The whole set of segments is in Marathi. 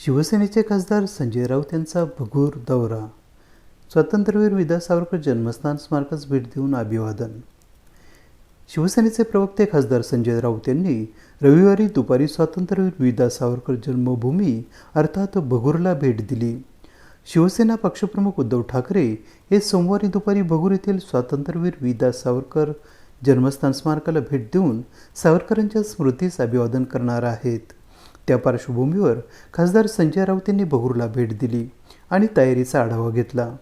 शिवसेनेचे खासदार संजय राऊत यांचा भगूर दौरा. स्वातंत्र्यवीर विदा सावरकर जन्मस्थान स्मारकास भेट देऊन अभिवादन. शिवसेनेचे प्रवक्ते खासदार संजय राऊत यांनी रविवारी दुपारी स्वातंत्र्यवीर विदा सावरकर जन्मभूमी अर्थात भगूरला भेट दिली. शिवसेना पक्षप्रमुख उद्धव ठाकरे हे सोमवारी दुपारी भगूर येथील स्वातंत्र्यवीर विदा सावरकर जन्मस्थान स्मारकाला भेट देऊन सावरकरांच्या स्मृतीस अभिवादन करणार आहेत. त्या पार्श्वभूमीवर खासदार संजय राऊत यांनी भगूरला भेट दिली आणि तयारीचा आढावा घेतला.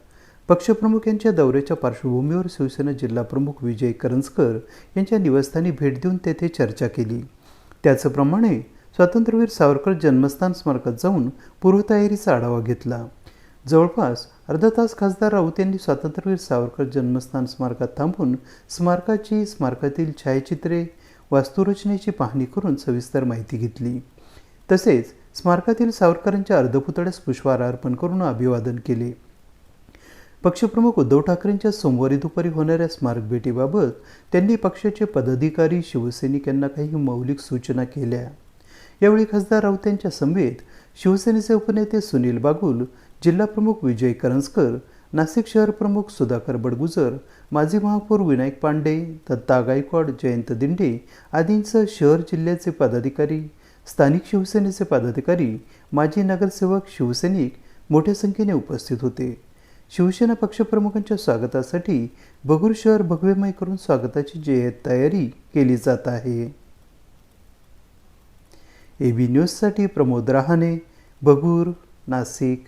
पक्षप्रमुख यांच्या दौऱ्याच्या पार्श्वभूमीवर शिवसेना जिल्हाप्रमुख विजय करंजकर यांच्या निवासस्थानी भेट देऊन तेथे चर्चा केली. त्याचप्रमाणे स्वातंत्र्यवीर सावरकर जन्मस्थान स्मारकात जाऊन पूर्वतयारीचा आढावा घेतला. जवळपास अर्धा तास खासदार राऊत यांनी स्वातंत्र्यवीर सावरकर जन्मस्थान स्मारकात थांबून स्मारकातील छायाचित्रे, वास्तुरचनेची पाहणी करून सविस्तर माहिती घेतली. तसेच स्मारकातील सावरकरांच्या अर्धपुतळ्यास पुष्पहार अर्पण करून अभिवादन केले. पक्षप्रमुख उद्धव ठाकरेंच्या सोमवारी दुपारी होणाऱ्या स्मारक भेटीबाबत त्यांनी पक्षाचे पदाधिकारी, शिवसैनिक यांना काही मौलिक सूचना केल्या. यावेळी खासदार राऊत यांच्या समवेत शिवसेनेचे उपनेते सुनील बागुल, जिल्हाप्रमुख विजय करंजकर, नाशिक शहर प्रमुख सुधाकर बडगुजर, माजी महापौर विनायक पांडे, दत्ता गायकवाड, जयंत दिंडे आदींसह शहर जिल्ह्याचे पदाधिकारी, स्थानिक शिवसेनेचे पदाधिकारी, माजी नगरसेवक, शिवसैनिक मोठ्या संख्येने उपस्थित होते. शिवसेना पक्षप्रमुखांच्या स्वागतासाठी भगूर शहर भगवेमय करून स्वागताची जय्यत तयारी केली जात आहे. AB न्यूजसाठी प्रमोद रहाणे, भगूर, नाशिक.